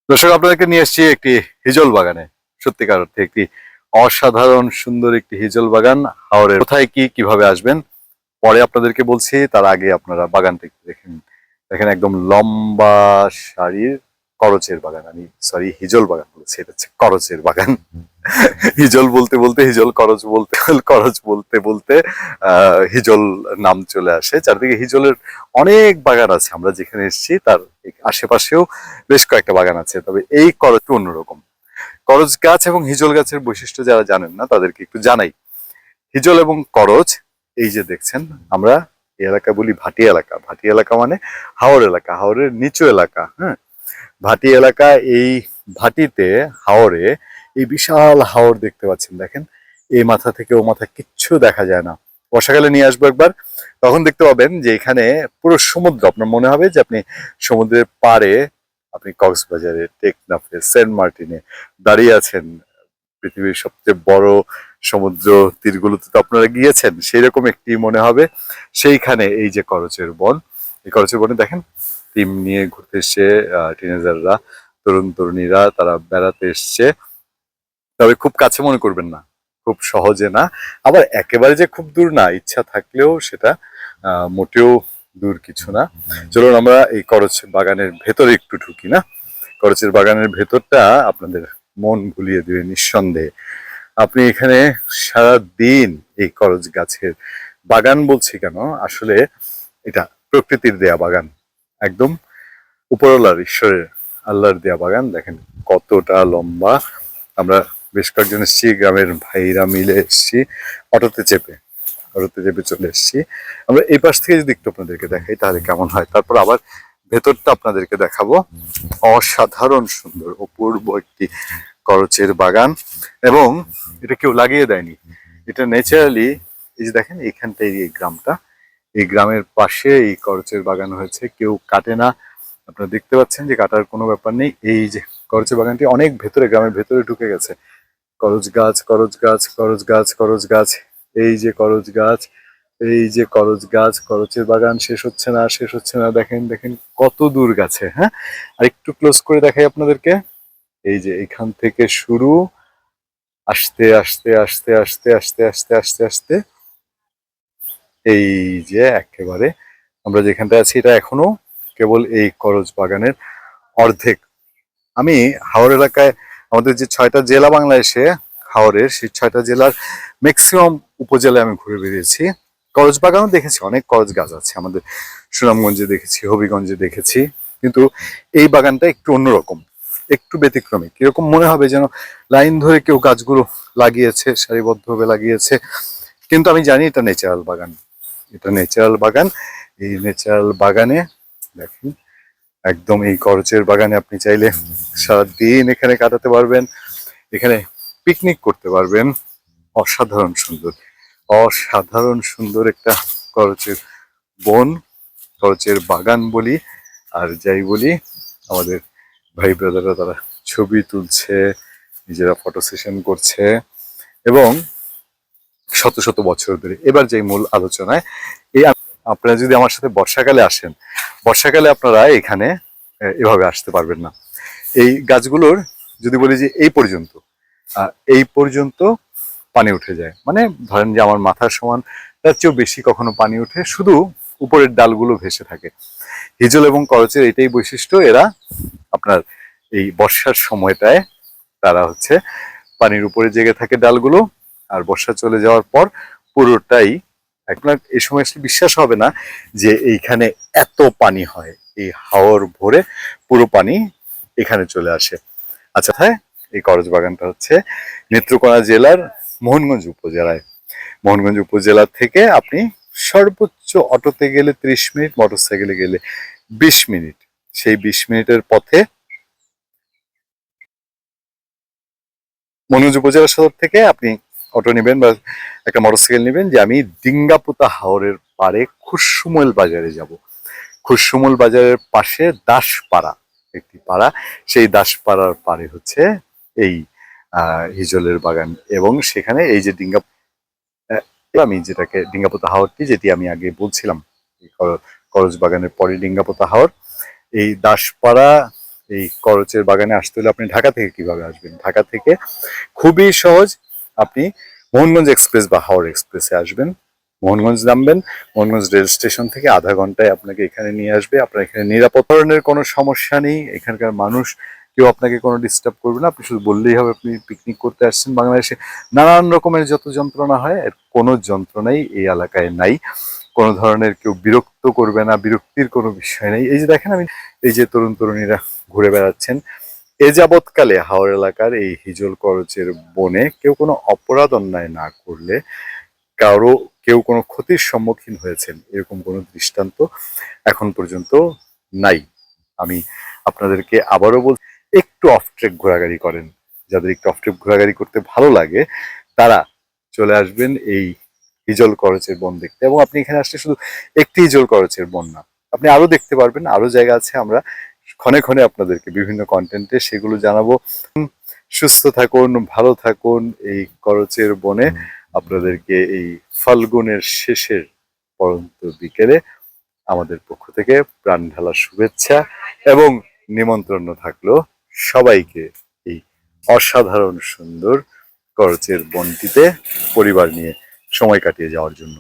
দর্শক, আপনাদেরকে নিয়ে এসেছি একটি হিজল বাগানে। সত্যিকার অর্থে একটি অসাধারণ সুন্দর একটি হিজল বাগান। হাওরের কোথায় কি কিভাবে আসবেন পরে আপনাদেরকে বলছি, তার আগে আপনারা বাগানটা একটু দেখেন। দেখেন, একদম লম্বা সারির করচের বাগান। আমি সরি, হিজল বাগান বলছি, এটা হচ্ছে করচের বাগান। হিজল বলতে বলতে হিজল, করচ বলতে করচ বলতে বলতে হিজল নাম চলে আসে। চারদিকে হিজলের অনেক বাগান আছে। আমরা যেখানে এসেছি তার আশেপাশেও বেশ কয়েকটা বাগান আছে, তবে এই করচ অন্যরকম। করচ গাছ এবং হিজল গাছের বৈশিষ্ট্য যারা জানেন না তাদেরকে একটু জানাই। হিজল এবং করচ, এই যে দেখছেন, আমরা এই এলাকা বলি ভাটি এলাকা। ভাটি এলাকা মানে হাওর এলাকা, হাওরের নিচু এলাকা। হ্যাঁ, ভাটি এলাকা। এই ভাটিতে, হাওরে, এই বিশাল হাওর দেখতে পাচ্ছেন। দেখেন, এই মাথা থেকে ও মাথা কিচ্ছু দেখা যায় না। বর্ষাকালে নিয়ে আসবো একবার, তখন দেখতে পাবেন যে এখানে পুরো সমুদ্র। আপনার মনে হবে যে আপনি সমুদ্রের পাড়ে, আপনি কক্সবাজারে, টেকনাফে, সেন্ট মার্টিনে দাঁড়িয়ে আছেন। পৃথিবীর সবচেয়ে বড় সমুদ্র তীরগুলোতে তো আপনারা গিয়েছেন, সেই রকম একটি মনে হবে। সেইখানে এই যে করচের বন, এই করচের বনে দেখেন টিম নিয়ে ঘুরতে এসছে টিনেজাররা, তরুণ তরুণীরা, তারা বেড়াতে এসছে। তবে খুব কাছে মনে করবেন না, খুব সহজে না। আবার একেবারে যে খুব দূর না, ইচ্ছা থাকলেও সেটা মোটেও দূর কিছু না। চলুন আমরা এই করচ বাগানের ভেতরে একটু ঢুকি না। করচের বাগানের ভেতরটা আপনাদের মন ভুলিয়ে দিবে নিঃসন্দেহে। আপনি এখানে সারা দিন এই করচ গাছের বাগান, বলছি কেন, আসলে এটা প্রকৃতির দেয়া বাগান। একদম উপরওয়ালার, ঈশ্বরের, আল্লাহর দেয়া বাগান। দেখেন কতটা লম্বা। আমরা বেশ কয়েকজন এসেছি, গ্রামের ভাইরা মিলে এসেছি অটোতে চেপে। অটোতে চেপে চলে এসেছি। আমরা এই পাশ থেকে যদি একটু আপনাদেরকে দেখাই তাহলে কেমন হয়, তারপর আবার ভেতরটা আপনাদেরকে দেখাবো। অসাধারণ সুন্দর অপূর্ব একটি করচের বাগান, এবং এটা কেউ লাগিয়ে দেয়নি, এটা ন্যাচারালি। এই যে দেখেন, এইখানটাই এই গ্রামটা, এই গ্রামের পাশে এই করচের বাগান হয়েছে, কেউ কাটে না। আপনারা দেখতে পাচ্ছেন যে কাটার কোনো ব্যাপার নেই। এই যে করচের বাগানটি অনেক ভেতরে, গ্রামের ভেতরে ঢুকে গেছে। করচ গাছ, করচ গাছ, করচ গাছ, করচ গাছ, এই যে করচ গাছ, এই যে করচ গাছ। করচের বাগান শেষ হচ্ছে না, শেষ হচ্ছে না। দেখেন দেখেন কত দূর গেছে। হ্যাঁ, আর একটু ক্লোজ করে দেখাই আপনাদেরকে। এই যে এখান থেকে শুরু, আস্তে আস্তে আস্তে আস্তে আস্তে আস্তে আস্তে আস্তে, এই যে একেবারে আমরা যেখানটা আছি, এটা এখনো কেবল এই করচ বাগানের অর্ধেক। আমি হাওর এলাকায়, আমাদের যে 6টা জেলা বাংলাদেশে হাওরের, সেই 6টা জেলার ম্যাক্সিমাম উপজেলায় আমি ঘুরে বেরিয়েছি। করচ বাগানও দেখেছি, অনেক করচ গাছ আছে আমাদের সুনামগঞ্জে দেখেছি, হবিগঞ্জে দেখেছি। কিন্তু এই বাগানটা একটু অন্যরকম, একটু ব্যতিক্রমী। কিরকম মনে হবে যেন লাইন ধরে কেউ গাছগুলো লাগিয়েছে, সারিবদ্ধভাবে লাগিয়েছে। কিন্তু আমি জানি এটা ন্যাচারাল বাগান, এটা ন্যাচারাল বাগান। এই ন্যাচারাল বাগানে দেখেন, একদম এই করচের বাগানে আপনি চাইলে সারাদিন এখানে কাটাতে পারবেন, এখানে পিকনিক করতে পারবেন। অসাধারণ সুন্দর, অসাধারণ সুন্দর একটা করচের বন, করচের বাগান বলি আর যাই বলি। আমাদের ভাই ব্রাদাররা তারা ছবি তুলছে, নিজেরা ফটো সেশন করছে, এবং শত শত বছর ধরে। এবার যে মূল আলোচনায়, এই আপনারা যদি আমার সাথে বর্ষাকালে আসেন, বর্ষাকালে আপনারা এখানে এভাবে আসতে পারবেন না। এই গাছগুলোর যদি বলি যে এই পর্যন্ত, এই পর্যন্ত পানি উঠে যায়, মানে ধরেন যে আমার মাথার সমান, তার চেয়েও বেশি কখনো পানি উঠে, শুধু উপরের ডালগুলো ভেসে থাকে। হিজল এবং করচের এটাই বৈশিষ্ট্য, এরা আপনার এই বর্ষার সময়টায় তারা হচ্ছে পানির উপরে জেগে থাকে ডালগুলো, আর বর্ষা চলে যাওয়ার পর পুরোটাই, আপনার এই সময় আসলে বিশ্বাস হবে না যে এইখানে এত পানি হয়। এই হাওর ভরে পুরো পানি এখানে চলে আসে। আচ্ছা, হ্যাঁ, এই করচ বাগানটা হচ্ছে নেত্রকোনা জেলার মোহনগঞ্জ উপজেলায়। মোহনগঞ্জ উপজেলা থেকে আপনি সর্বোচ্চ অটোতে গেলে 30 মিনিট, মোটরসাইকেলে গেলে 20 মিনিট। সেই 20 মিনিটের পথে মোহনগঞ্জ উপজেলা সদর থেকে আপনি অটো নেবেন বা একটা মোটরসাইকেল নেবেন, যে আমি ডিঙ্গাপুতা হাওরের পাড়ে খুশমুল বাজারে যাব। খুশমুল বাজারের পাশে দাসপাড়া একটি পাড়া, সেই দাসপাড়ার পাড়ে হচ্ছে এই হিজলের বাগান। এবং সেখানে এই যে আমি যেটাকে ডিঙ্গাপোতা হাওরটি, যেটি আমি আগে বলছিলাম, করচ বাগানের পরে ডিঙ্গাপোতা হাওর, এই দাসপাড়া এই করচের বাগানে আসতে হলে আপনি ঢাকা থেকে কিভাবে আসবেন? ঢাকা থেকে খুবই সহজ, আপনি মোহনগঞ্জ এক্সপ্রেস বা হাওড়া এক্সপ্রেসে আসবেন, মোহনগঞ্জ নামবেন, মোহনগঞ্জ রেল স্টেশন থেকে আধা ঘন্টায় আপনাকে এখানে নিয়ে আসবে। আপনার এখানে নিরাপদ ধরনের কোনো সমস্যা নেই, এখানকার মানুষ কেউ আপনাকে কোনো ডিস্টার্ব করবে না। আপনি শুধু বললেই হবে আপনি পিকনিক করতে আসছেন বাংলাদেশে। নানান রকমের যত যন্ত্রণা হয়, এর কোনো যন্ত্রণাই এই এলাকায় নাই। কোনো ধরনের কেউ বিরক্ত করবে না, বিরক্তির কোনো বিষয় নেই। এই যে দেখেন, আমি এই যে তরুণ তরুণীরা ঘুরে বেড়াচ্ছেন, এ যাবৎকালে হাওর এলাকার এই হিজল করচের বনে কেউ কোনো অপরাধ অন্যায় না করলে, কারো কেউ কোনো ক্ষতির সম্মুখীন হয়েছেন এরকম কোনো দৃষ্টান্ত এখন পর্যন্ত নাই। আমি আপনাদেরকে আবারও বল, একটু অফ ট্রেক ঘোরাঘুরি করেন, যাদের একটু অফ ট্রেক ঘোরাঘুরি করতে ভালো লাগে তারা চলে আসবেন এই হিজল করচের বন দেখতে। এবং আপনি এখানে আসলে শুধু একটি হিজল করচের বন না, আপনি আরো দেখতে পারবেন, আরো জায়গা আছে। আমরা ক্ষণে ক্ষণে আপনাদেরকে বিভিন্ন কন্টেন্টে সেগুলো জানাবো। সুস্থ থাকুন, ভালো থাকুন। এই করচের বনে আপনাদেরকে এই ফাল্গুনের শেষের পরন্ত বিকেলে আমাদের পক্ষ থেকে প্রাণ ঢালা শুভেচ্ছা এবং নিমন্ত্রণ থাকলো সবাইকে এই অসাধারণ সুন্দর করচের বনটিতে পরিবার নিয়ে সময় কাটিয়ে যাওয়ার জন্য।